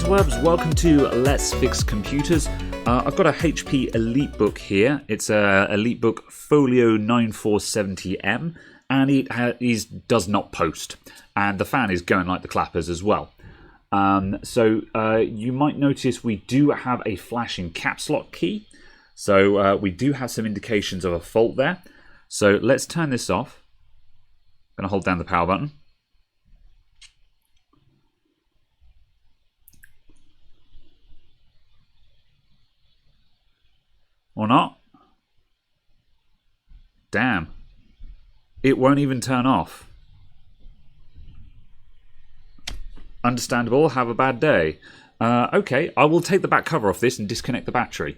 interwebs, welcome to Let's Fix Computers. I've got a HP EliteBook here. It's a EliteBook Folio 9470M, and it does not post. And the fan is going like the clappers as well. So you might notice we do have a flashing caps lock key. So we do have some indications of a fault there. So let's turn this off. I'm going to hold down the power button. Or not. Damn. It won't even turn off. Understandable, have a bad day. Okay, I will take the back cover off this and disconnect the battery.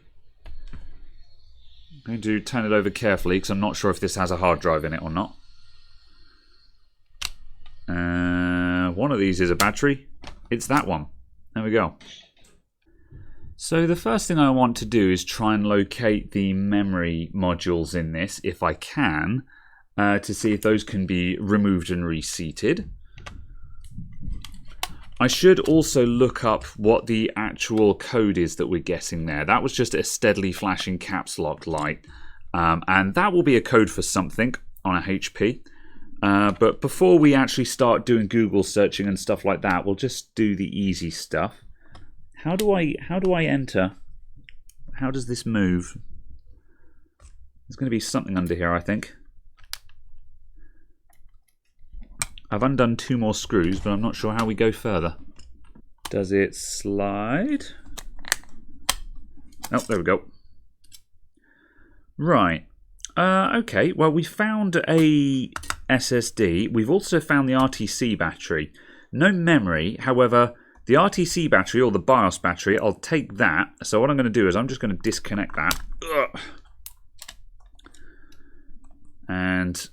I'm going to turn it over carefully because I'm not sure if this has a hard drive in it or not. One of these is a battery. It's that one. There we go. So the first thing I want to do is try and locate the memory modules in this, if I can, to see if those can be removed and reseated. I should also look up what the actual code is that we're getting there. That was just a steadily flashing caps lock light. And that will be a code for something on a HP. But before we actually start doing Google searching and stuff like that, we'll just do the easy stuff. How do I enter? How does this move? There's going to be something under here, I think. I've undone 2 more screws, but I'm not sure how we go further. Does it slide? Oh, there we go. Right. Okay, well, we found a SSD. We've also found the RTC battery. No memory, however, the RTC battery, or the BIOS battery, I'll take that. So what I'm going to do is I'm just going to disconnect that. Ugh. And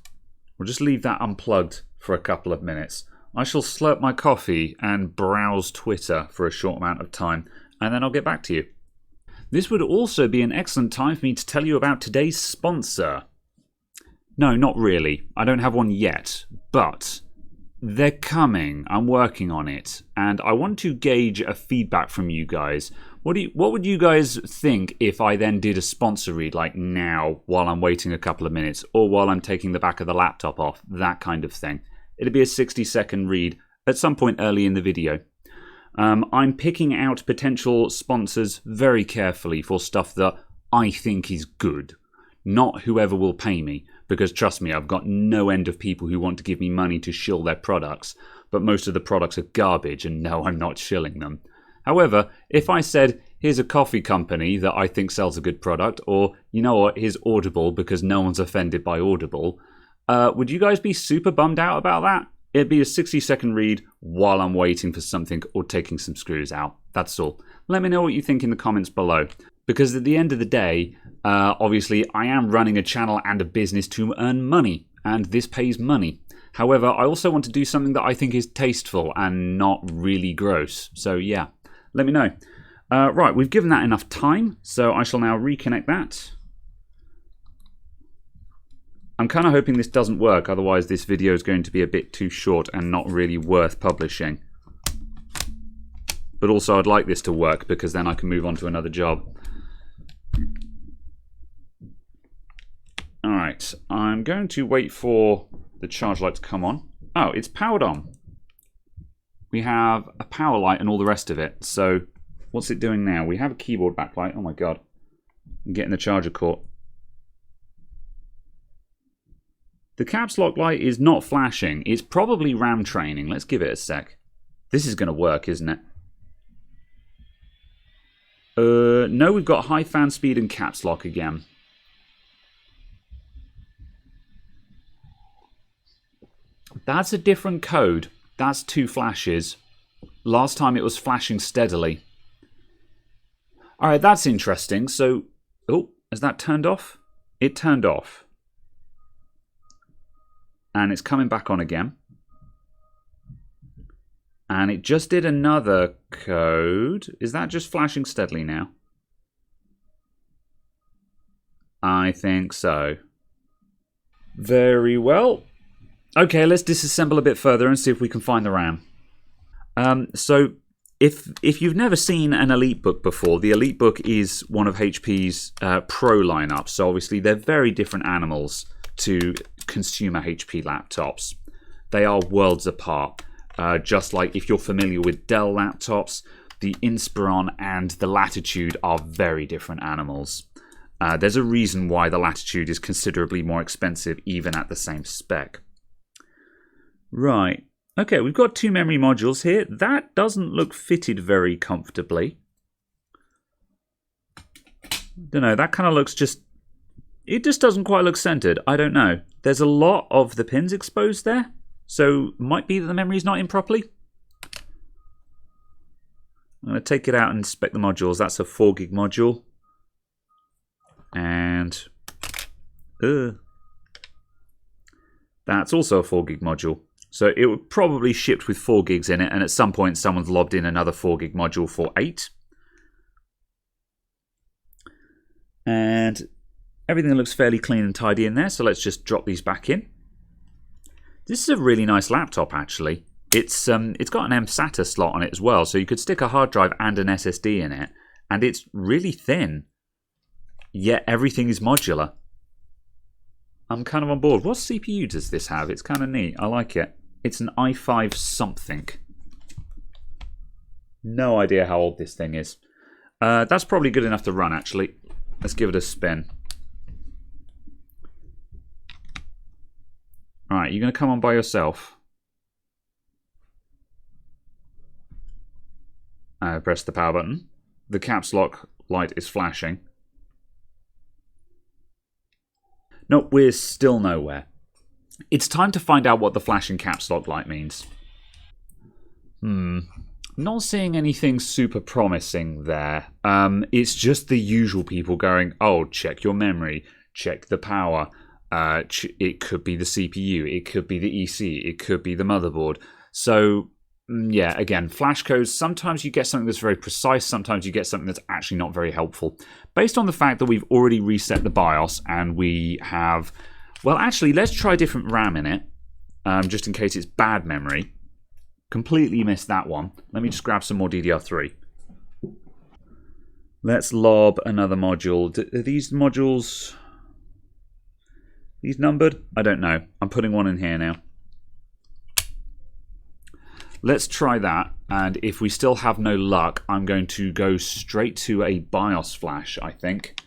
we'll just leave that unplugged for a couple of minutes. I shall slurp my coffee and browse Twitter for a short amount of time, and then I'll get back to you. This would also be an excellent time for me to tell you about today's sponsor. No, not really. I don't have one yet, but they're coming. I'm working on it, and I want to gauge a feedback from you guys. What would you guys think if I then did a sponsor read, like now, while I'm waiting a couple of minutes, or while I'm taking the back of the laptop off, that kind of thing? It'd be a 60-second read at some point early in the video. I'm picking out potential sponsors very carefully for stuff that I think is good, not whoever will pay me. Because trust me, I've got no end of people who want to give me money to shill their products, but most of the products are garbage, and no, I'm not shilling them. However, if I said, here's a coffee company that I think sells a good product, or, you know what, here's Audible because no one's offended by Audible, would you guys be super bummed out about that? It'd be a 60-second read while I'm waiting for something or taking some screws out. That's all. Let me know what you think in the comments below. Because at the end of the day, obviously, I am running a channel and a business to earn money, and this pays money. However, I also want to do something that I think is tasteful and not really gross. So yeah, let me know. Right, we've given that enough time, so I shall now reconnect that. I'm kind of hoping this doesn't work, otherwise this video is going to be a bit too short and not really worth publishing. But also I'd like this to work because then I can move on to another job. Alright, I'm going to wait for the charge light to come on. Oh, it's powered on. We have a power light and all the rest of it. So, what's it doing now? We have a keyboard backlight. Oh my god. I'm getting the charger caught. The caps lock light is not flashing. It's probably RAM training. Let's give it a sec. This is going to work, isn't it? No, we've got high fan speed and caps lock again. That's a different code. That's 2 flashes. Last time it was flashing steadily. Alright, that's interesting. So, oh, has that turned off? It turned off. And it's coming back on again. And it just did another code. Is that just flashing steadily now? I think so. Very well. Okay, let's disassemble a bit further and see if we can find the RAM. So If you've never seen an EliteBook before, the EliteBook is one of HP's Pro lineup. So obviously they're very different animals to consumer HP laptops. They are worlds apart. Just like if you're familiar with Dell laptops, the Inspiron and the Latitude are very different animals. There's a reason why the Latitude is considerably more expensive even at the same spec. Right. Okay, we've got 2 memory modules here. That doesn't look fitted very comfortably. Don't know, that kind of looks just... It just doesn't quite look centered. I don't know. There's a lot of the pins exposed there. So, might be that the memory's not in properly. I'm going to take it out and inspect the modules. That's a 4 gig module. And... that's also a 4 gig module. So it would probably shipped with 4 gigs in it, and at some point someone's lobbed in another 4 gig module for 8. And everything looks fairly clean and tidy in there, so let's just drop these back in. This is a really nice laptop, actually. It's got an mSATA slot on it as well, so you could stick a hard drive and an SSD in it, and it's really thin. Yet everything is modular. I'm kind of on board. What CPU does this have? It's kind of neat. I like it. It's an i5 something. No idea how old this thing is. That's probably good enough to run, actually. Let's give it a spin. Alright, you're going to come on by yourself. Press the power button. The caps lock light is flashing. No, we're still nowhere. It's time to find out what the flashing caps lock light means. Not seeing anything super promising there. It's just the usual people going, oh, check your memory, check the power. It could be the CPU, it could be the EC, it could be the motherboard. So, yeah, again, flash codes, sometimes you get something that's very precise, sometimes you get something that's actually not very helpful. Based on the fact that we've already reset the BIOS and we have... Well, actually, let's try different RAM in it, just in case it's bad memory. Completely missed that one. Let me just grab some more DDR3. Let's lob another module. Are these modules... these numbered? I don't know. I'm putting one in here now. Let's try that, and if we still have no luck, I'm going to go straight to a BIOS flash, I think.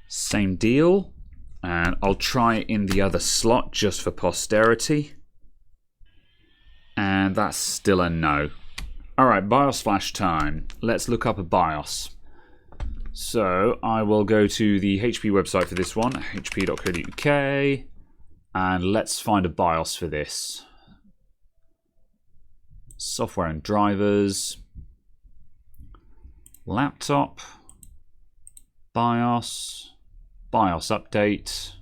Same deal, and I'll try it in the other slot just for posterity. And that's still a no. Alright, BIOS flash time. Let's look up a BIOS. So, I will go to the HP website for this one, hp.co.uk. And let's find a BIOS for this. Software and drivers. Laptop. BIOS. BIOS update.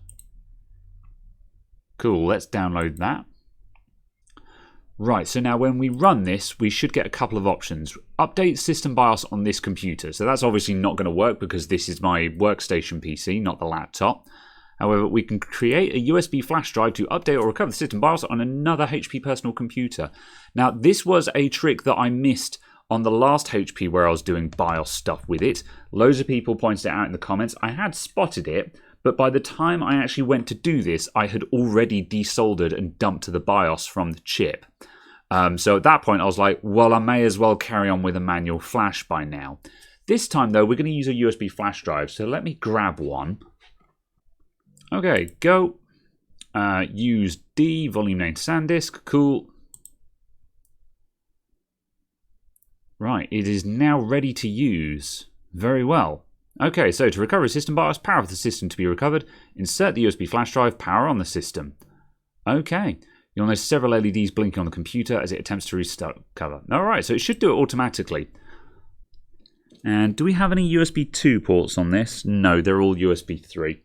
Cool, let's download that. Right, so now when we run this, we should get a couple of options. Update system BIOS on this computer. So that's obviously not going to work because this is my workstation PC, not the laptop. However, we can create a USB flash drive to update or recover the system BIOS on another HP personal computer. Now, this was a trick that I missed on the last HP where I was doing BIOS stuff with it. Loads of people pointed it out in the comments. I had spotted it, but by the time I actually went to do this, I had already desoldered and dumped the BIOS from the chip. So at that point, I was like, well, I may as well carry on with a manual flash by now. This time, though, we're going to use a USB flash drive. So let me grab one. Okay, go. Use D, volume name SanDisk, cool. Right, it is now ready to use. Very well. Okay, so to recover a system BIOS, power of the system to be recovered, insert the USB flash drive, power on the system. Okay, you'll notice several LEDs blinking on the computer as it attempts to restart cover. Alright, so it should do it automatically. And do we have any USB 2 ports on this? No, they're all USB 3.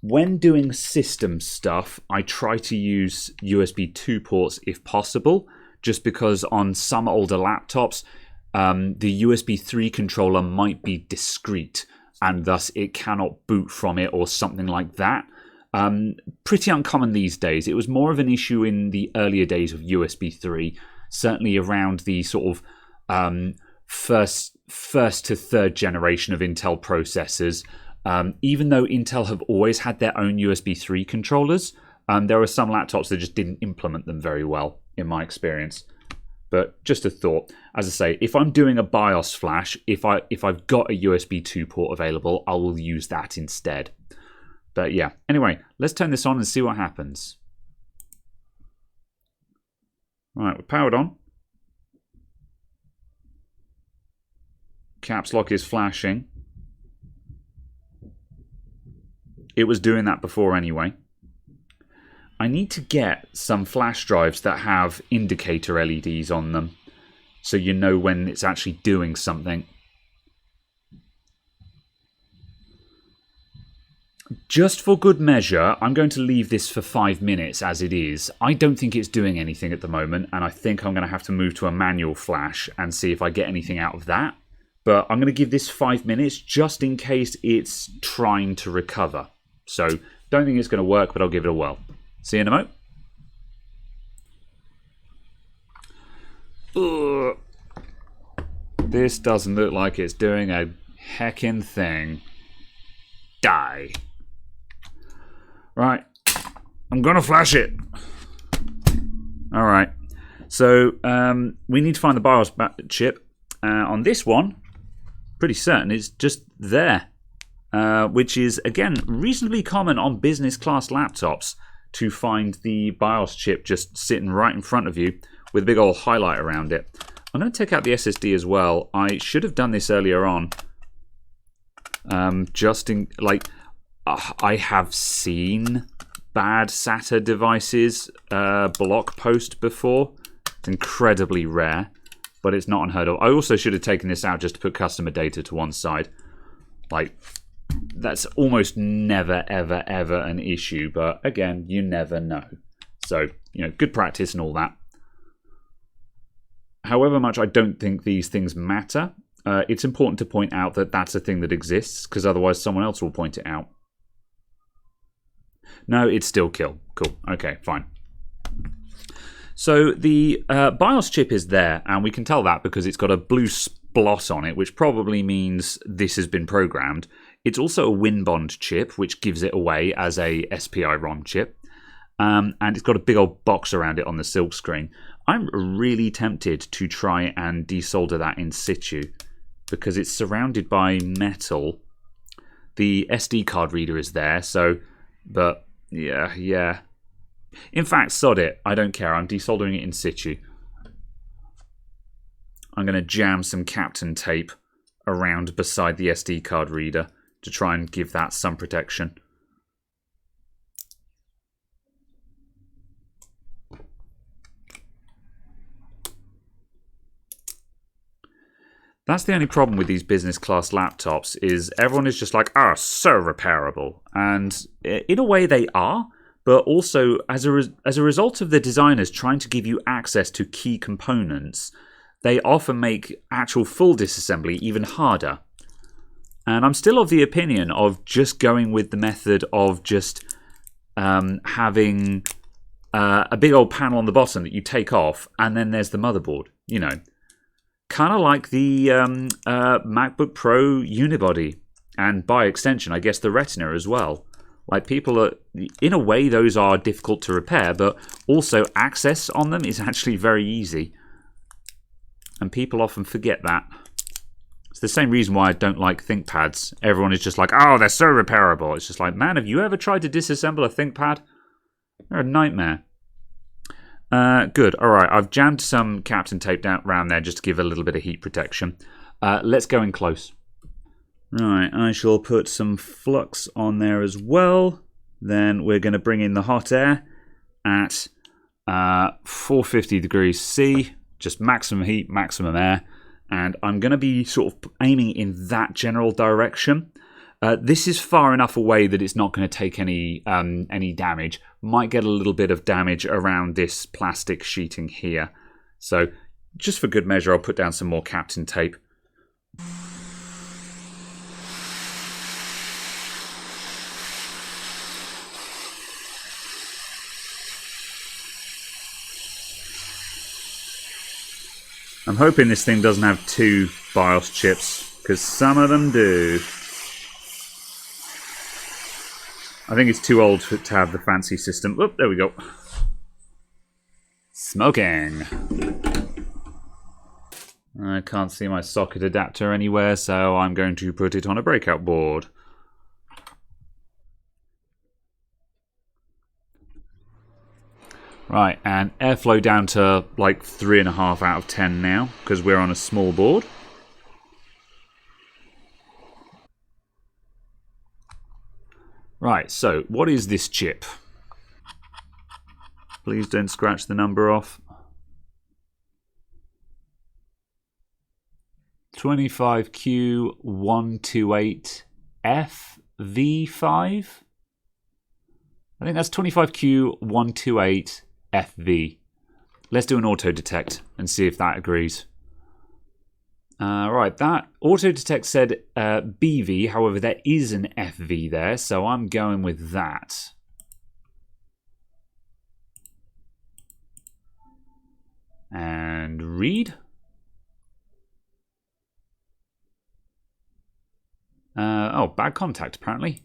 When doing system stuff, I try to use USB 2 ports if possible, just because on some older laptops, the USB 3 controller might be discrete, and thus it cannot boot from it or something like that. Pretty uncommon these days. It was more of an issue in the earlier days of USB 3, certainly around the sort of first to third generation of Intel processors. Even though Intel have always had their own USB 3 controllers, there were some laptops that just didn't implement them very well, in my experience. But just a thought. As I say, if I'm doing a BIOS flash, if I've got a USB 2 port available, I will use that instead. But yeah, anyway, let's turn this on and see what happens. Right, we're powered on. Caps lock is flashing. It was doing that before anyway. I need to get some flash drives that have indicator LEDs on them, so you know when it's actually doing something. Just for good measure, I'm going to leave this for 5 minutes as it is. I don't think it's doing anything at the moment, and I think I'm going to have to move to a manual flash and see if I get anything out of that. But I'm going to give this 5 minutes just in case it's trying to recover. So, don't think it's going to work, but I'll give it a whirl. See you in a mo. Ugh. This doesn't look like it's doing a heckin' thing. Die. Right. I'm going to flash it. Alright. So, we need to find the BIOS chip. On this one, pretty certain it's just there. Which is, again, reasonably common on business class laptops to find the BIOS chip just sitting right in front of you with a big old highlight around it. I'm going to take out the SSD as well. I should have done this earlier on. I have seen bad SATA devices block post before. It's incredibly rare, but it's not unheard of. I also should have taken this out just to put customer data to one side. That's almost never, ever, ever an issue, but again, you never know. So, good practice and all that. However much I don't think these things matter, it's important to point out that that's a thing that exists, because otherwise someone else will point it out. No, it's still kill. Cool. Okay, fine. So the BIOS chip is there, and we can tell that because it's got a blue splot on it, which probably means this has been programmed. It's also a WinBond chip, which gives it away as a SPI ROM chip. And it's got a big old box around it on the silk screen. I'm really tempted to try and desolder that in situ because it's surrounded by metal. The SD card reader is there, but yeah. In fact, sod it. I don't care. I'm desoldering it in situ. I'm going to jam some Captain tape around beside the SD card reader to try and give that some protection. That's the only problem with these business class laptops is everyone is just like, so repairable. And in a way they are, but also as a result of the designers trying to give you access to key components, they often make actual full disassembly even harder. And I'm still of the opinion of just going with the method of just having a big old panel on the bottom that you take off, and then there's the motherboard, Kind of like the MacBook Pro unibody, and by extension, I guess the Retina as well. Like people are, in a way, those are difficult to repair, but also access on them is actually very easy. And people often forget that. It's the same reason why I don't like ThinkPads. Everyone is just like, they're so repairable. It's just like, man, have you ever tried to disassemble a ThinkPad? They're a nightmare. Good. All right, I've jammed some Captain tape down around there just to give a little bit of heat protection. Let's go in close. Right, I shall put some flux on there as well. Then we're going to bring in the hot air at 450 degrees C, just maximum heat, maximum air. And I'm going to be sort of aiming in that general direction. This is far enough away that it's not going to take any damage. Might get a little bit of damage around this plastic sheeting here. So just for good measure, I'll put down some more Captain tape. I'm hoping this thing doesn't have 2 BIOS chips, because some of them do. I think it's too old to have the fancy system. Oop, there we go. Smoking. I can't see my socket adapter anywhere, so I'm going to put it on a breakout board. Right, and airflow down to like 3.5 out of 10 now, because we're on a small board. Right, so what is this chip? Please don't scratch the number off. 25Q128FV5? I think that's 25Q128FV. Let's do an auto detect and see if that agrees. Right, that auto detect said BV, however there is an FV there, so I'm going with that. And read. Oh, bad contact apparently.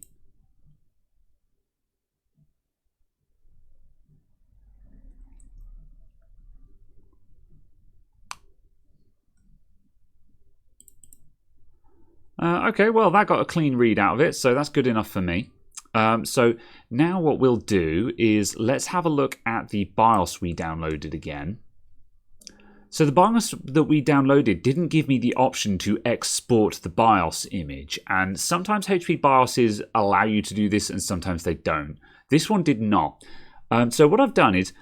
Okay, well, that got a clean read out of it, so that's good enough for me. So now what we'll do is let's have a look at the BIOS we downloaded again. So the BIOS that we downloaded didn't give me the option to export the BIOS image, and sometimes HP BIOSes allow you to do this and sometimes they don't. This one did not. So what I've done is,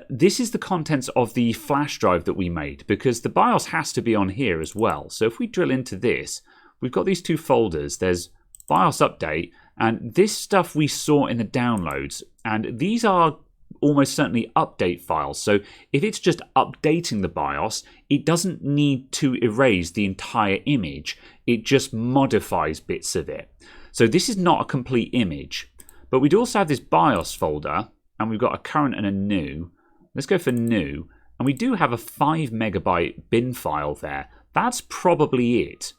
this is the contents of the flash drive that we made, because the BIOS has to be on here as well. So if we drill into this, we've got these 2 folders. There's BIOS update, and this stuff we saw in the downloads, and these are almost certainly update files. So if it's just updating the BIOS, it doesn't need to erase the entire image. It just modifies bits of it. So this is not a complete image. But we do also have this BIOS folder, and we've got a current and a new. Let's go for new. And we do have a 5 megabyte bin file there. That's probably it.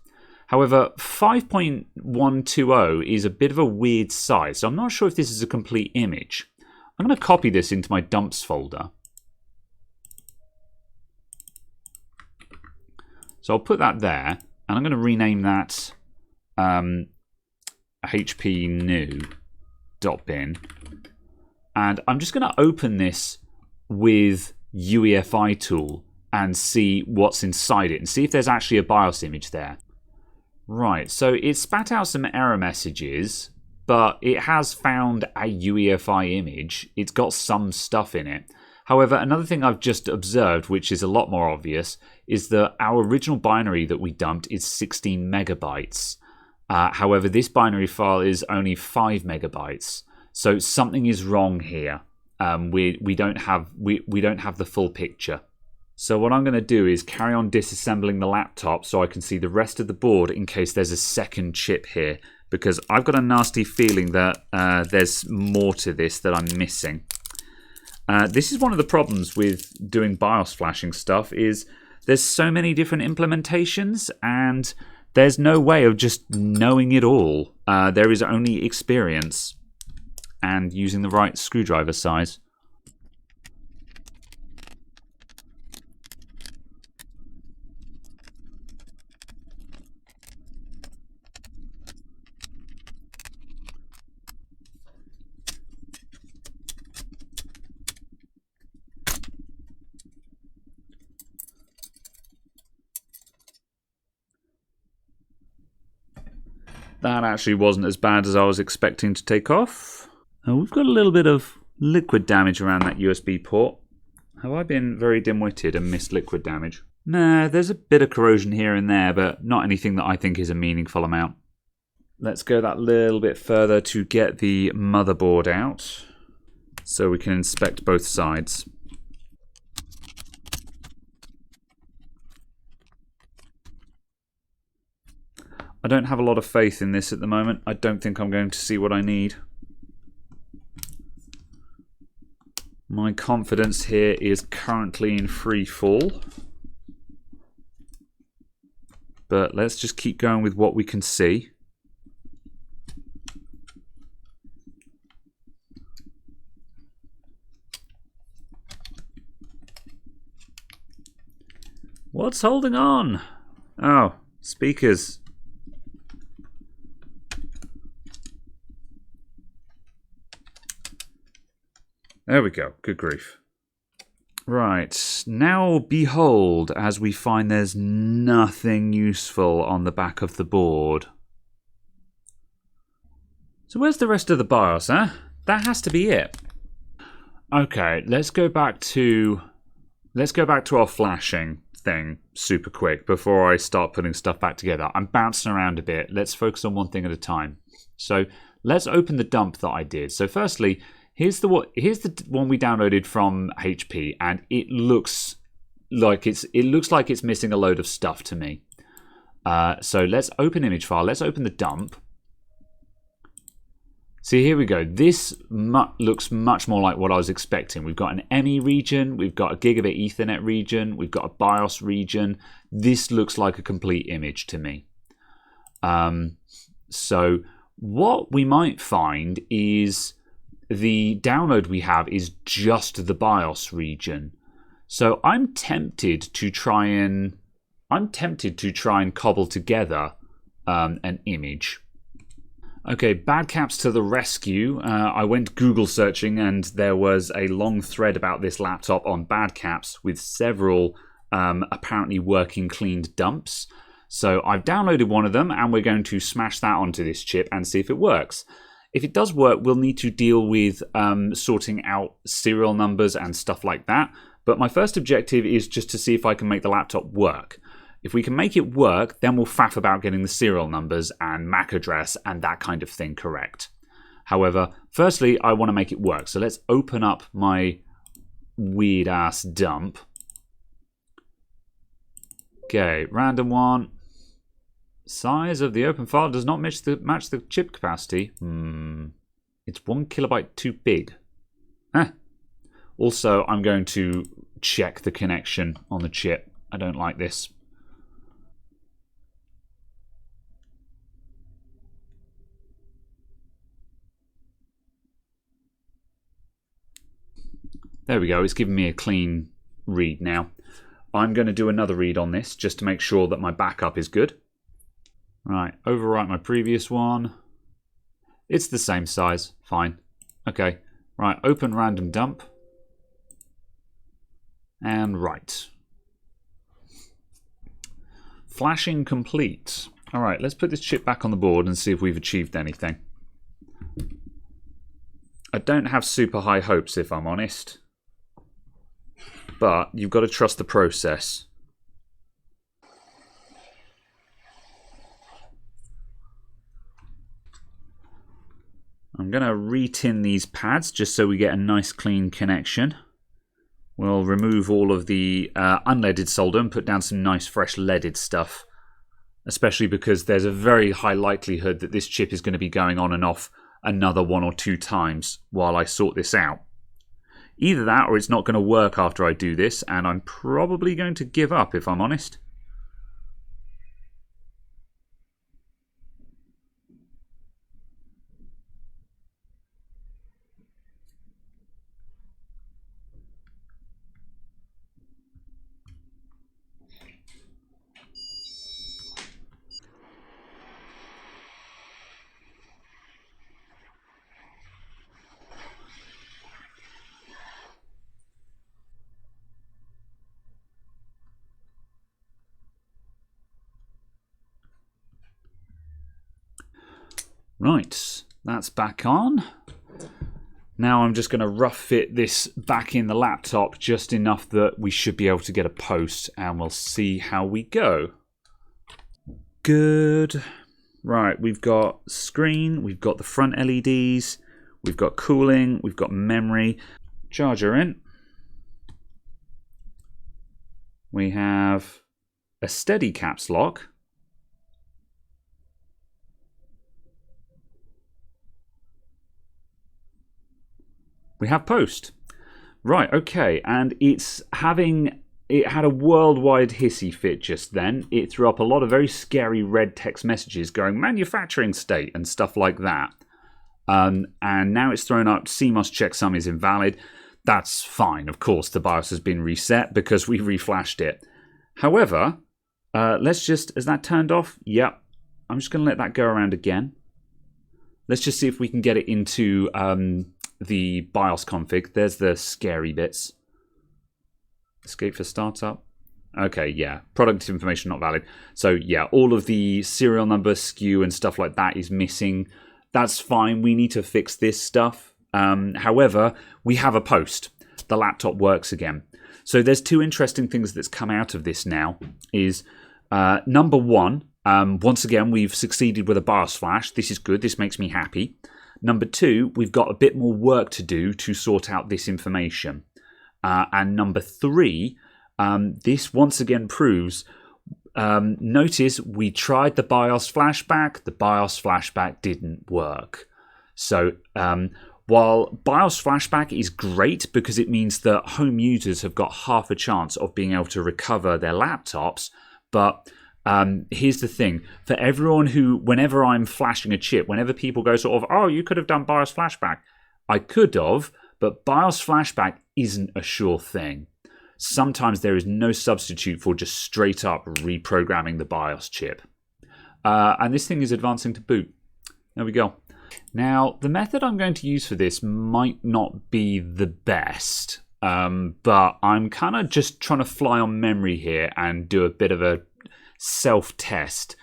However, 5.120 is a bit of a weird size, so I'm not sure if this is a complete image. I'm going to copy this into my dumps folder. So I'll put that there, and I'm going to rename that HP new.bin. And I'm just going to open this with UEFI tool and see what's inside it, and see if there's actually a BIOS image there. Right, so it spat out some error messages, but it has found a UEFI image. It's got some stuff in it. However, another thing I've just observed, which is a lot more obvious, is that our original binary that we dumped is 16 megabytes. However, this binary file is only 5 megabytes. So something is wrong here. We don't have the full picture. So what I'm going to do is carry on disassembling the laptop so I can see the rest of the board in case there's a second chip here, because I've got a nasty feeling that there's more to this that I'm missing. This is one of the problems with doing BIOS flashing stuff, is there's so many different implementations and there's no way of just knowing it all. There is only experience and using the right screwdriver size. That actually wasn't as bad as I was expecting to take off. We've got a little bit of liquid damage around that USB port. Have I been very dim-witted and missed liquid damage? Nah, there's a bit of corrosion here and there, but not anything that I think is a meaningful amount. Let's go that little bit further to get the motherboard out so we can inspect both sides. I don't have a lot of faith in this at the moment. I don't think I'm going to see what I need. My confidence here is currently in free fall. but let's just keep going with what we can see. What's holding on? Oh, speakers. There we go. Good grief. Right, now behold, as we find there's nothing useful on the back of the board. So where's the rest of the BIOS, huh? That has to be it. Okay, let's go back to our flashing thing super quick before I start putting stuff back together. I'm bouncing around a bit. Let's focus on one thing at a time. So let's open the dump that I did. So firstly, here's the one we downloaded from HP, and it looks like it's missing a load of stuff to me. So let's open image file. Let's open the dump. See, here we go. This looks much more like what I was expecting. We've got an ME region, we've got a gigabit Ethernet region, we've got a BIOS region. This looks like a complete image to me. So what we might find is the download we have is just the BIOS region. So I'm tempted to try and cobble together an image. Okay, bad caps to the rescue. I went Google searching and there was a long thread about this laptop on bad caps with several apparently working cleaned dumps. So I've downloaded one of them and we're going to smash that onto this chip and see if it works. If it does work, we'll need to deal with sorting out serial numbers and stuff like that. But my first objective is just to see if I can make the laptop work. If we can make it work, then we'll faff about getting the serial numbers and MAC address and that kind of thing correct. However, firstly, I want to make it work. So let's open up my weird ass dump. Okay, random one. Size of the open file does not match the chip capacity. It's 1 kilobyte too big. Also, I'm going to check the connection on the chip. I don't like this. There we go, it's giving me a clean read now. I'm going to do another read on this just to make sure that my backup is good. Right, overwrite my previous one. It's the same size, fine. Okay, right, open random dump. And right. Flashing complete. Alright, let's put this chip back on the board and see if we've achieved anything. I don't have super high hopes if I'm honest. But you've got to trust the process. I'm going to re-tin these pads just so we get a nice clean connection. We'll remove all of the unleaded solder and put down some nice fresh leaded stuff. Especially because there's a very high likelihood that this chip is going to be going on and off another 1 or 2 times while I sort this out. Either that or it's not going to work after I do this, and I'm probably going to give up if I'm honest. Right, that's back on. Now I'm just going to rough fit this back in the laptop just enough that we should be able to get a post, and we'll see how we go. Good. Right, we've got screen, we've got the front LEDs, we've got cooling, we've got memory. Charger in. We have a steady caps lock. We have post. Right, okay, and it's it had a worldwide hissy fit just then. It threw up a lot of very scary red text messages going manufacturing state and stuff like that. And now it's thrown up CMOS checksum is invalid. That's fine. Of course, the BIOS has been reset because we reflashed it. However, let's just, is that turned off? Yep. I'm just going to let that go around again. Let's just see if we can get it into the BIOS config. There's the scary bits. Escape for startup. Okay, yeah. Product information not valid. So yeah, all of the serial number, SKU and stuff like that is missing. That's fine. We need to fix this stuff. However, we have a post. The laptop works again. So there's two interesting things that's come out of this now. Is number one, once again, we've succeeded with a BIOS flash. This is good. This makes me happy. Number two, we've got a bit more work to do to sort out this information. And number three, this once again proves, notice we tried the BIOS flashback. The BIOS flashback didn't work. So while BIOS flashback is great because it means that home users have got half a chance of being able to recover their laptops, but here's the thing. For everyone who, whenever I'm flashing a chip, whenever people go sort of, oh, you could have done BIOS flashback. I could have, but BIOS flashback isn't a sure thing. Sometimes there is no substitute for just straight up reprogramming the BIOS chip. And this thing is advancing to boot. There we go. Now, the method I'm going to use for this might not be the best, but I'm kind of just trying to fly on memory here and do a bit of a self-test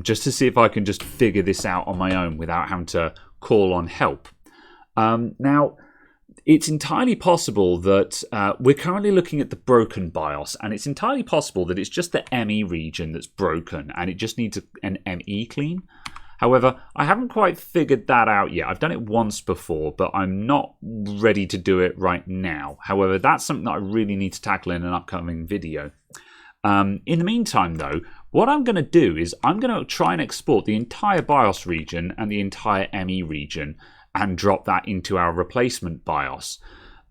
just to see if I can just figure this out on my own without having to call on help. Now, it's entirely possible that we're currently looking at the broken BIOS, and it's entirely possible that it's just the ME region that's broken and it just needs an ME clean. However, I haven't quite figured that out yet. I've done it once before, but I'm not ready to do it right now. However, that's something that I really need to tackle in an upcoming video. In the meantime, though, what I'm going to do is I'm going to try and export the entire BIOS region and the entire ME region and drop that into our replacement BIOS.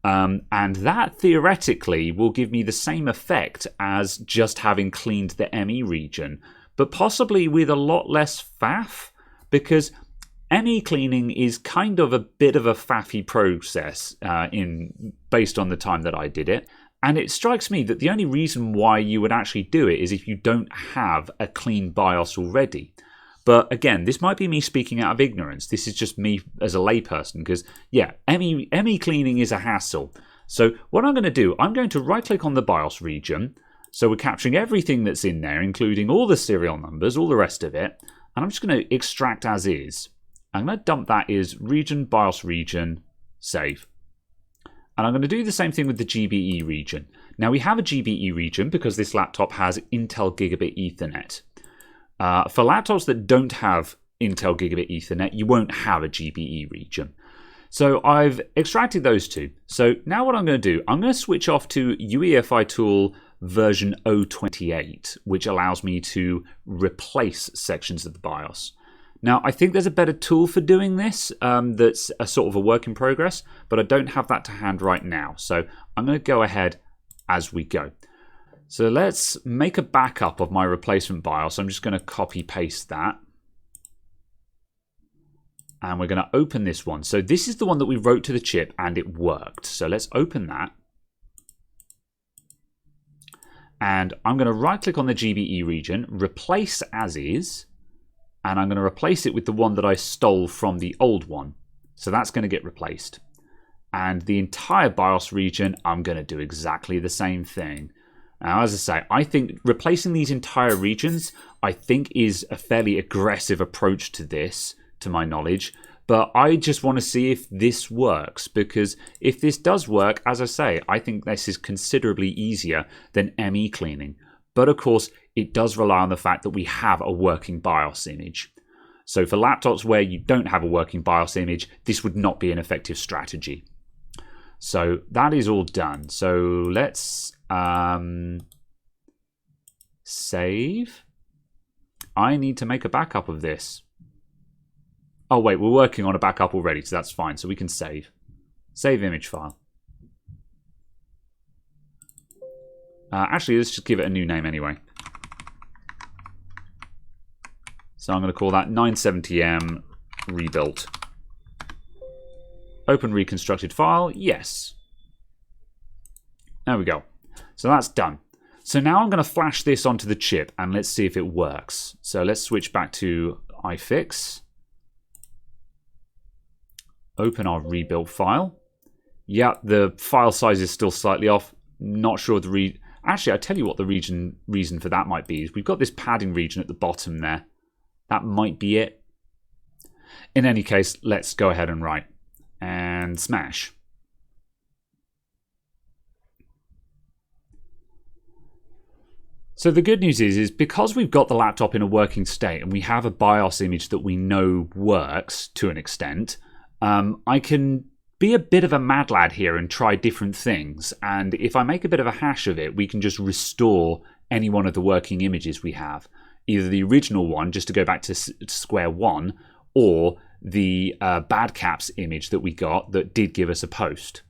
And that theoretically will give me the same effect as just having cleaned the ME region, but possibly with a lot less faff, because ME cleaning is kind of a bit of a faffy process based on the time that I did it. And it strikes me that the only reason why you would actually do it is if you don't have a clean BIOS already. But again, this might be me speaking out of ignorance. This is just me as a layperson because, yeah, ME cleaning is a hassle. So what I'm going to do, I'm going to right-click on the BIOS region. So we're capturing everything that's in there, including all the serial numbers, all the rest of it. And I'm just going to extract as is. I'm going to dump that as region, BIOS region, save. And I'm going to do the same thing with the GBE region. Now we have a GBE region because this laptop has Intel Gigabit Ethernet. For laptops that don't have Intel Gigabit Ethernet, you won't have a GBE region. So I've extracted those two. So now what I'm going to do, I'm going to switch off to UEFI tool version 028, which allows me to replace sections of the BIOS. Now, I think there's a better tool for doing this that's a sort of a work in progress, but I don't have that to hand right now. So I'm going to go ahead as we go. So let's make a backup of my replacement BIOS. I'm just going to copy paste that. And we're going to open this one. So this is the one that we wrote to the chip and it worked. So let's open that. And I'm going to right click on the GBE region, replace as is. And I'm going to replace it with the one that I stole from the old one. So that's going to get replaced. And the entire BIOS region, I'm going to do exactly the same thing. Now, as I say, I think replacing these entire regions, I think is a fairly aggressive approach to this, to my knowledge. But I just want to see if this works, because if this does work, as I say, I think this is considerably easier than ME cleaning. But of course, it does rely on the fact that we have a working BIOS image. So for laptops where you don't have a working BIOS image, this would not be an effective strategy. So that is all done. So let's save. I need to make a backup of this. Oh wait, we're working on a backup already, so that's fine. So we can save. Save image file. Actually, let's just give it a new name anyway. So I'm going to call that 970M rebuilt. Open reconstructed file. Yes. There we go. So that's done. So now I'm going to flash this onto the chip and let's see if it works. So let's switch back to iFix. Open our rebuilt file. Yeah, the file size is still slightly off. Not sure the Actually, I'll tell you what the reason for that might be. Is we've got this padding region at the bottom there. That might be it. In any case, let's go ahead and write. And smash. So the good news is because we've got the laptop in a working state and we have a BIOS image that we know works to an extent, I can be a bit of a mad lad here and try different things. And if I make a bit of a hash of it, we can just restore any one of the working images we have. Either the original one, just to go back to square one, or the bad caps image that we got that did give us a post.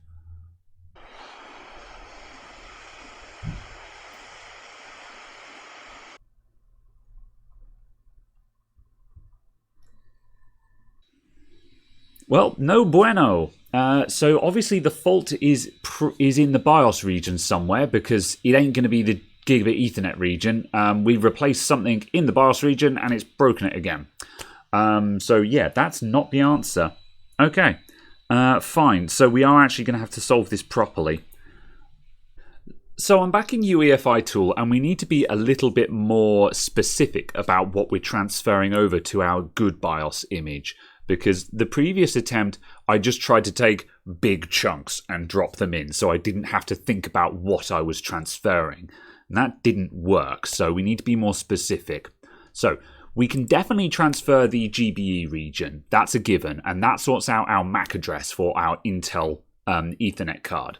Well, no bueno. So obviously the fault is in the BIOS region somewhere because it ain't going to be the Gigabit Ethernet region. We replaced something in the BIOS region and it's broken it again. So yeah, that's not the answer. Okay, fine. So we are actually going to have to solve this properly. So I'm back in UEFI tool and we need to be a little bit more specific about what we're transferring over to our good BIOS image. Because the previous attempt, I just tried to take big chunks and drop them in, so I didn't have to think about what I was transferring. And that didn't work, so we need to be more specific. So we can definitely transfer the GBE region. That's a given, and that sorts out our MAC address for our Intel Ethernet card.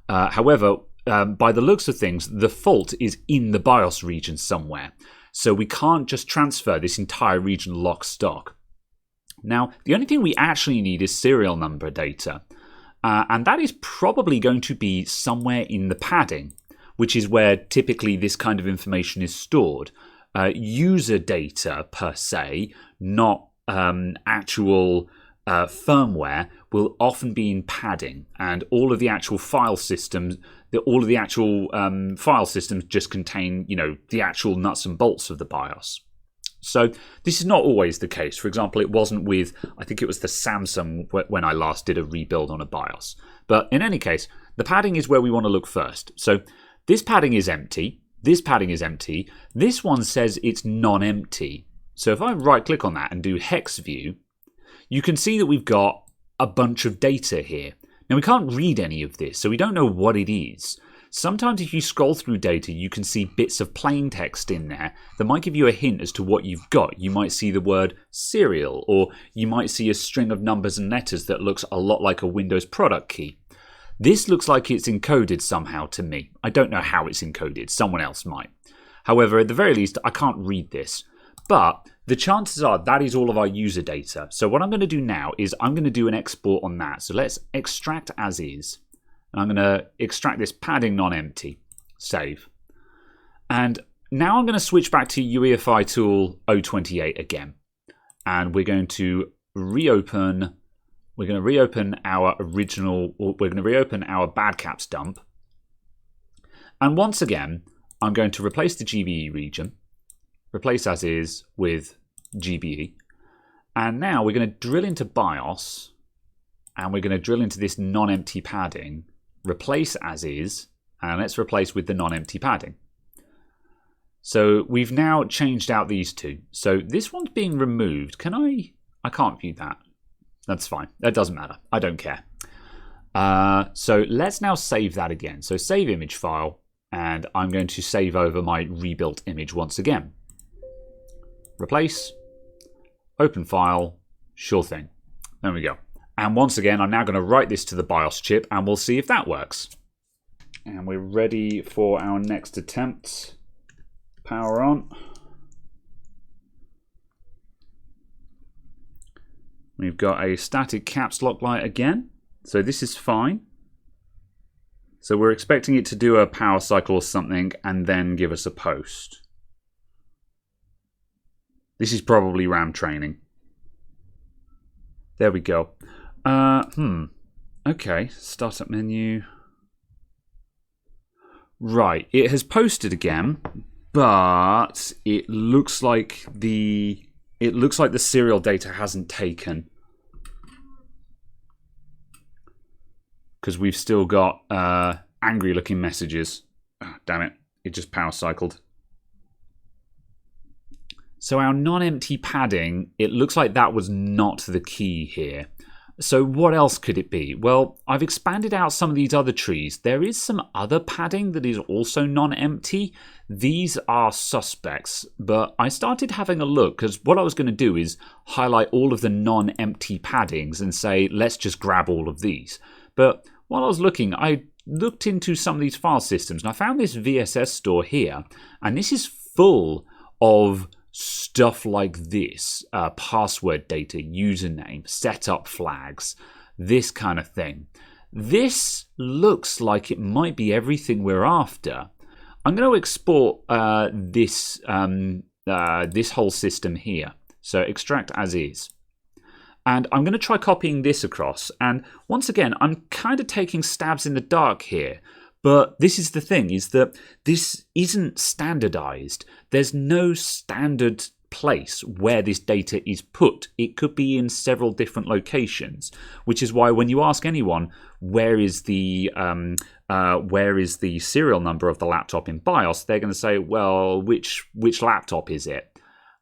However, by the looks of things, the fault is in the BIOS region somewhere. So we can't just transfer this entire region lock stock. Now, the only thing we actually need is serial number data, and that is probably going to be somewhere in the padding, which is where typically this kind of information is stored. User data per se, not actual firmware, will often be in padding, and all of the actual file systems, file systems just contain, the actual nuts and bolts of the BIOS. So this is not always the case. For example, it wasn't with, I think it was the Samsung when I last did a rebuild on a BIOS. But in any case, the padding is where we want to look first. So this padding is empty. This padding is empty. This one says it's non-empty. So if I right click on that and do hex view, you can see that we've got a bunch of data here. Now we can't read any of this, so we don't know what it is. Sometimes if you scroll through data, you can see bits of plain text in there that might give you a hint as to what you've got. You might see the word serial, or you might see a string of numbers and letters that looks a lot like a Windows product key. This looks like it's encoded somehow to me. I don't know how it's encoded. Someone else might. However, at the very least, I can't read this. But the chances are that is all of our user data. So what I'm going to do now is I'm going to do an export on that. So let's extract as is. And I'm going to extract this padding non-empty. Save. And now I'm going to switch back to UEFI tool 028 again. And we're going to reopen our original, or we're going to reopen our bad caps dump. And once again, I'm going to replace the GBE region. Replace as is with GBE. And now we're going to drill into BIOS. And we're going to drill into this non-empty padding. Replace as is, and let's replace with the non-empty padding. So we've now changed out these two. So this one's being removed. I can't view that. That's fine. That doesn't matter. I don't care. So let's now save that again. So save image file, and I'm going to save over my rebuilt image once again. Replace, open file, sure thing. There we go. And once again, I'm now going to write this to the BIOS chip and we'll see if that works. And we're ready for our next attempt. Power on. We've got a static caps lock light again. So this is fine. So we're expecting it to do a power cycle or something and then give us a post. This is probably RAM training. There we go. Okay, startup menu. Right, it has posted again, but it looks like the serial data hasn't taken. Because we've still got angry looking messages. Oh, damn it, it just power cycled. So our non-empty padding, it looks like that was not the key here. So what else could it be? Well, I've expanded out some of these other trees. There is some other padding that is also non-empty. These are suspects, but I started having a look because what I was going to do is highlight all of the non-empty paddings and say, let's just grab all of these. But while I was looking, I looked into some of these file systems and I found this VSS store here, and this is full of stuff like this, password data, username, setup flags, this kind of thing. This looks like it might be everything we're after. I'm going to export this whole system here. So extract as is. And I'm going to try copying this across. And once again, I'm kind of taking stabs in the dark here. But this is the thing, is that this isn't standardized. There's no standard place where this data is put. It could be in several different locations, which is why when you ask anyone where is the serial number of the laptop in BIOS, they're going to say, well, which laptop is it?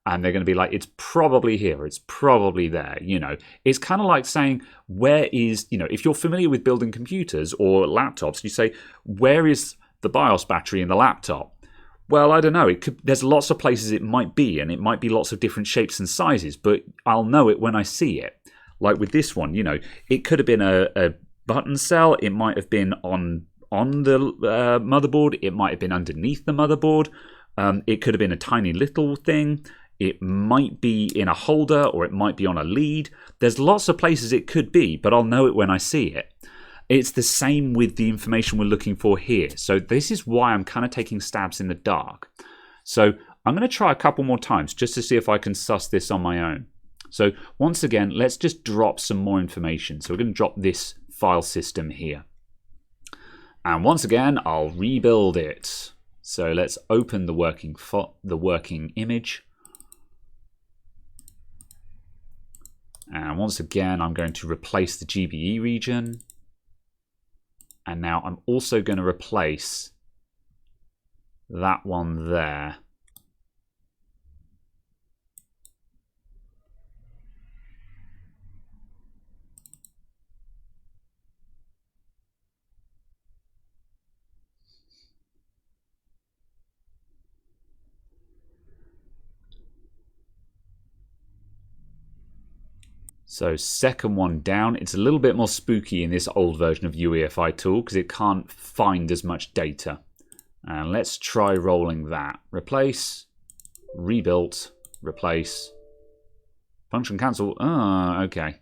And they're going to be like, it's probably here, it's probably there. You know, it's kind of like saying, where is, you know, if you're familiar with building computers or laptops, you say, where is the BIOS battery in the laptop? Well, I don't know. There's lots of places it might be, and it might be lots of different shapes and sizes, but I'll know it when I see it. Like with this one, you know, it could have been a button cell. It might have been on the motherboard. It might have been underneath the motherboard. It could have been a tiny little thing. It might be in a holder, or it might be on a lead. There's lots of places it could be, but I'll know it when I see it. It's the same with the information we're looking for here. So this is why I'm kind of taking stabs in the dark. So I'm going to try a couple more times just to see if I can suss this on my own. So once again, let's just drop some more information. So we're going to drop this file system here. And once again, I'll rebuild it. So let's open the working image. And once again, I'm going to replace the GBE region. And now I'm also going to replace that one there. So second one down. It's a little bit more spooky in this old version of UEFI tool because it can't find as much data. And let's try rolling that. Replace, rebuilt, replace, function cancel. Oh, okay.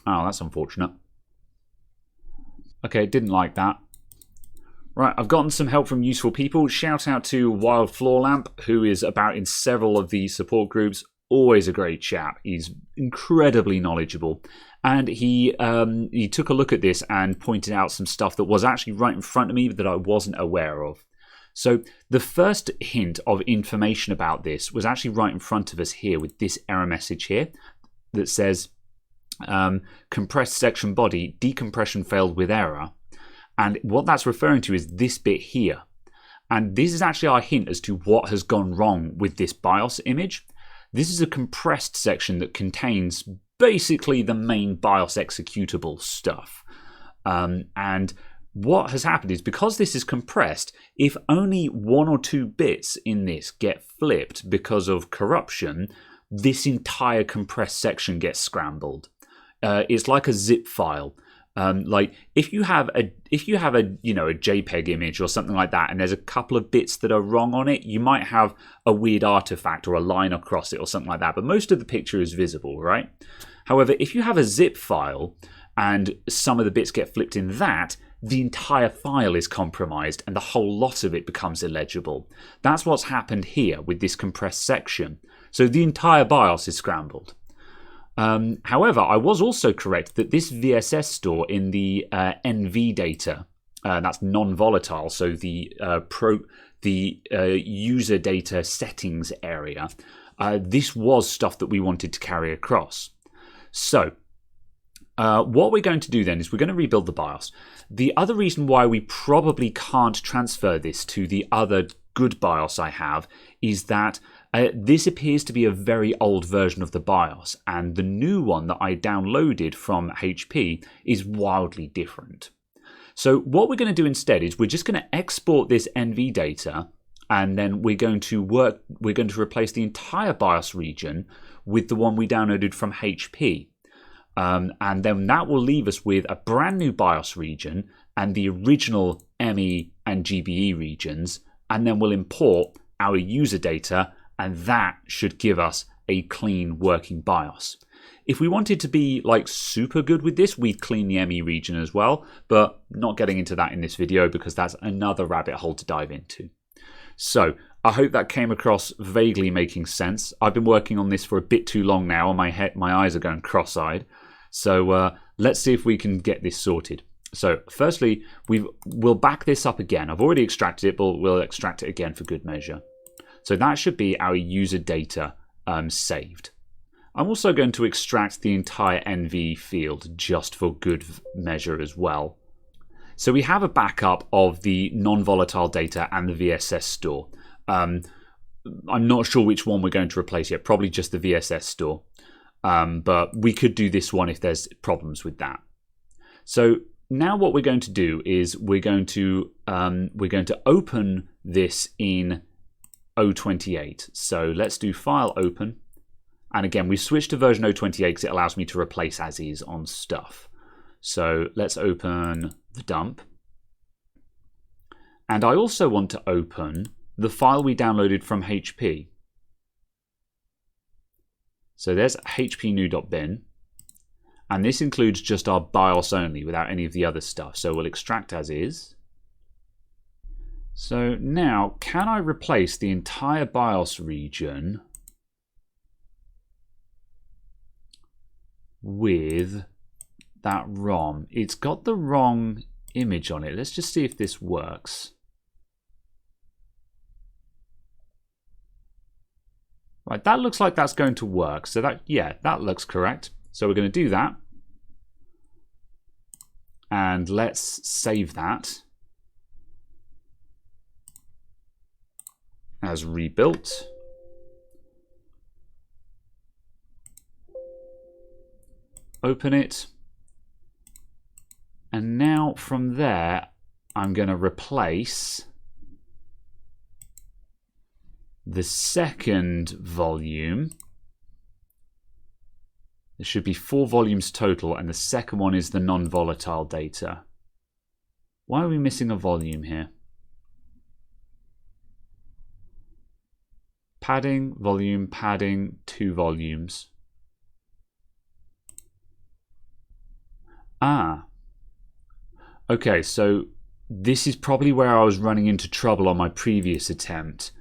Oh, that's unfortunate. Okay, didn't like that. Right, I've gotten some help from useful people. Shout out to Wild Floor Lamp, who is about in several of the support groups. Always a great chap. He's incredibly knowledgeable. And he took a look at this and pointed out some stuff that was actually right in front of me that I wasn't aware of. So the first hint of information about this was actually right in front of us here with this error message here that says compressed section body, decompression failed with error. And what that's referring to is this bit here. And this is actually our hint as to what has gone wrong with this BIOS image. This is a compressed section that contains basically the main BIOS executable stuff. And what has happened is because this is compressed, if only one or two bits in this get flipped because of corruption, this entire compressed section gets scrambled. It's like a zip file. Like if you have a JPEG image or something like that, and there's a couple of bits that are wrong on it, you might have a weird artifact or a line across it or something like that. But most of the picture is visible, right? However, if you have a zip file and some of the bits get flipped in that, the entire file is compromised and the whole lot of it becomes illegible. That's what's happened here with this compressed section. So the entire BIOS is scrambled. However, I was also correct that this VSS store in the NV data, that's non-volatile, so the user data settings area, this was stuff that we wanted to carry across. So what we're going to do then is we're going to rebuild the BIOS. The other reason why we probably can't transfer this to the other good BIOS I have is that this appears to be a very old version of the BIOS, and the new one that I downloaded from HP is wildly different. So what we're going to do instead is we're just going to export this NV data, and then we're going to replace the entire BIOS region with the one we downloaded from HP. And then that will leave us with a brand new BIOS region and the original ME and GBE regions, and then we'll import our user data, and that should give us a clean working BIOS. If we wanted to be like super good with this, we'd clean the ME region as well, but not getting into that in this video because that's another rabbit hole to dive into. So I hope that came across vaguely making sense. I've been working on this for a bit too long now, and my eyes are going cross-eyed. So let's see if we can get this sorted. So firstly, we'll back this up again. I've already extracted it, but we'll extract it again for good measure. So that should be our user data saved. I'm also going to extract the entire NV field just for good measure as well. So we have a backup of the non-volatile data and the VSS store. I'm not sure which one we're going to replace yet, probably just the VSS store. But we could do this one if there's problems with that. So now what we're going to do is we're going to open this in 028. So let's do file open. And again, we've switched to version 028 because it allows me to replace as is on stuff. So let's open the dump. And I also want to open the file we downloaded from HP. So there's hpnew.bin. And this includes just our BIOS only without any of the other stuff. So we'll extract as is. So now, can I replace the entire BIOS region with that ROM? It's got the wrong image on it. Let's just see if this works. Right, that looks like that's going to work. So that, yeah, that looks correct. So we're going to do that. And let's save that as rebuilt. Open it. And now from there, I'm going to replace the second volume. There should be 4 volumes total, and the second one is the non-volatile data. Why are we missing a volume here? Padding, volume, padding, 2 volumes. Ah. Okay, so this is probably where I was running into trouble on my previous attempt.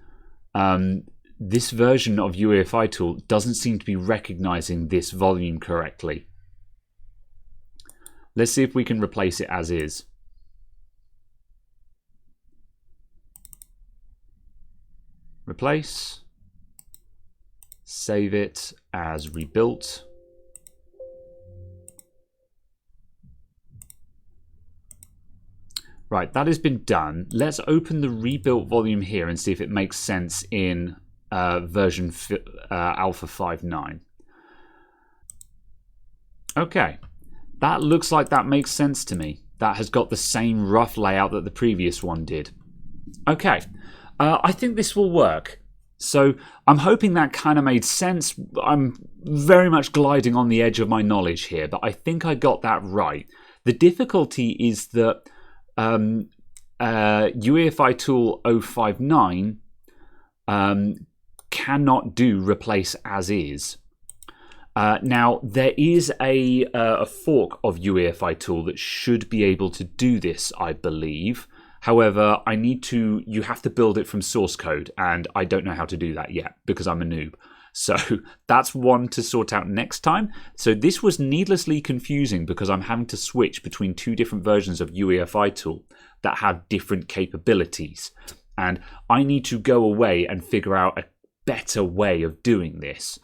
This version of UEFI tool doesn't seem to be recognizing this volume correctly. Let's see if we can replace it as is. Replace. Save it as rebuilt. Right, that has been done. Let's open the rebuilt volume here and see if it makes sense in version Alpha 5.9. Okay, that looks like that makes sense to me. That has got the same rough layout that the previous one did. Okay, I think this will work. So I'm hoping that kind of made sense. I'm very much gliding on the edge of my knowledge here, but I think I got that right. The difficulty is that UEFI tool 059 cannot do replace as is. Now, there is a fork of UEFI tool that should be able to do this, I believe. However, you have to build it from source code, and I don't know how to do that yet because I'm a noob. So that's one to sort out next time. So this was needlessly confusing because I'm having to switch between two different versions of UEFI tool that have different capabilities. And I need to go away and figure out a better way of doing this.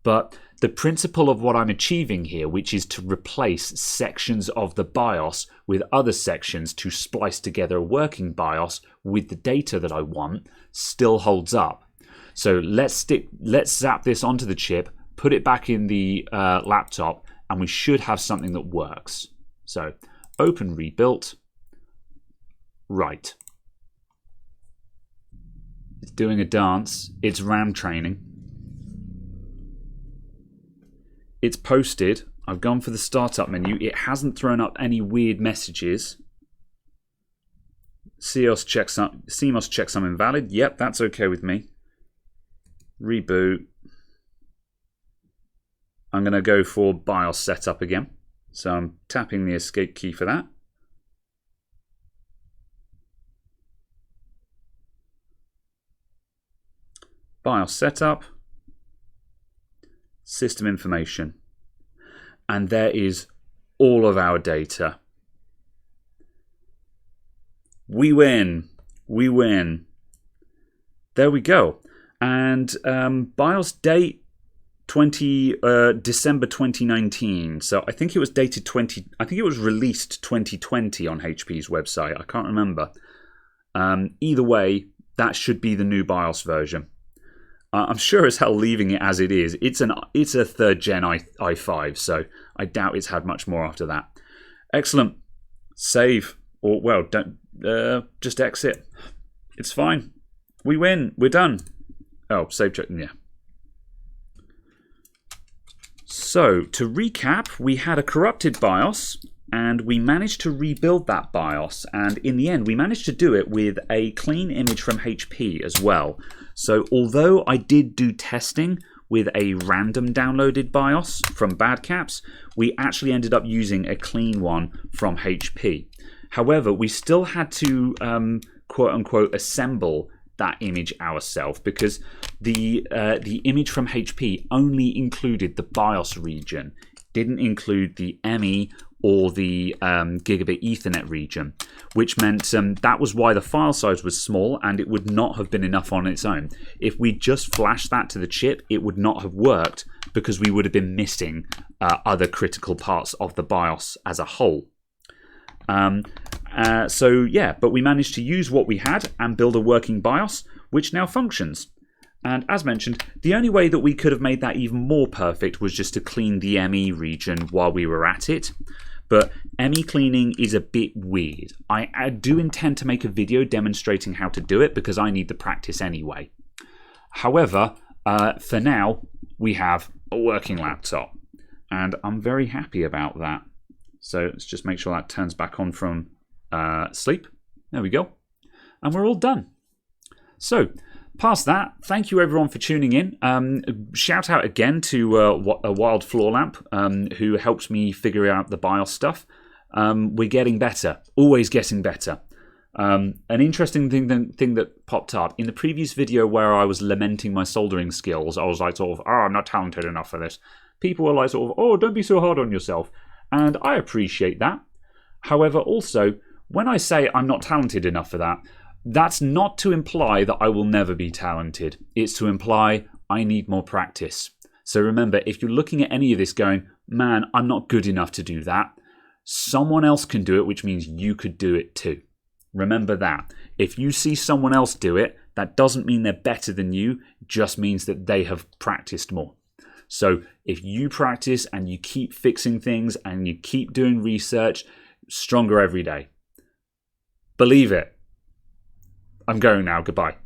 But the principle of what I'm achieving here, which is to replace sections of the BIOS with other sections to splice together a working BIOS with the data that I want, still holds up. So let's zap this onto the chip, put it back in the laptop, and we should have something that works. So open rebuilt. Right. It's doing a dance. It's RAM training. It's posted. I've gone for the startup menu. It hasn't thrown up any weird messages. CMOS checks I'm invalid. Yep, that's okay with me. Reboot. I'm going to go for BIOS setup again. So I'm tapping the escape key for that. BIOS setup. System information. And there is all of our data. We win. We win. There we go. And BIOS date December 2019. So I think it was dated I think it was released 2020 on HP's website. I can't remember. Either way, that should be the new BIOS version. I'm sure as hell leaving it as it is. It's a third gen i5, so I doubt it's had much more after that. Excellent. Save. Or well, don't just exit. It's fine. We win. We're done. Oh, save check. Yeah. So to recap, we had a corrupted BIOS, and we managed to rebuild that BIOS. And in the end, we managed to do it with a clean image from HP as well. So although I did do testing with a random downloaded BIOS from Badcaps, we actually ended up using a clean one from HP. However, we still had to quote-unquote assemble that image ourselves because the image from HP only included the BIOS region, didn't include the ME or the Gigabit Ethernet region, which meant that was why the file size was small and it would not have been enough on its own. If we just flashed that to the chip, it would not have worked because we would have been missing other critical parts of the BIOS as a whole. So yeah, but we managed to use what we had and build a working BIOS, which now functions. And as mentioned, the only way that we could have made that even more perfect was just to clean the ME region while we were at it. But ME cleaning is a bit weird. I do intend to make a video demonstrating how to do it because I need the practice anyway. However, for now, we have a working laptop. And I'm very happy about that. So let's just make sure that turns back on from sleep. There we go. And we're all done. So, past that, thank you everyone for tuning in. Shout out again to a Wild Floor Lamp who helps me figure out the BIOS stuff. We're getting better, always getting better. An interesting thing that popped up in the previous video where I was lamenting my soldering skills, I was like sort of, oh, I'm not talented enough for this. People were like sort of, oh, don't be so hard on yourself. And I appreciate that. However, also, when I say I'm not talented enough for that, that's not to imply that I will never be talented. It's to imply I need more practice. So remember, if you're looking at any of this going, man, I'm not good enough to do that, someone else can do it, which means you could do it too. Remember that. If you see someone else do it, that doesn't mean they're better than you, just means that they have practiced more. So if you practice and you keep fixing things and you keep doing research, stronger every day. Believe it. I'm going now. Goodbye.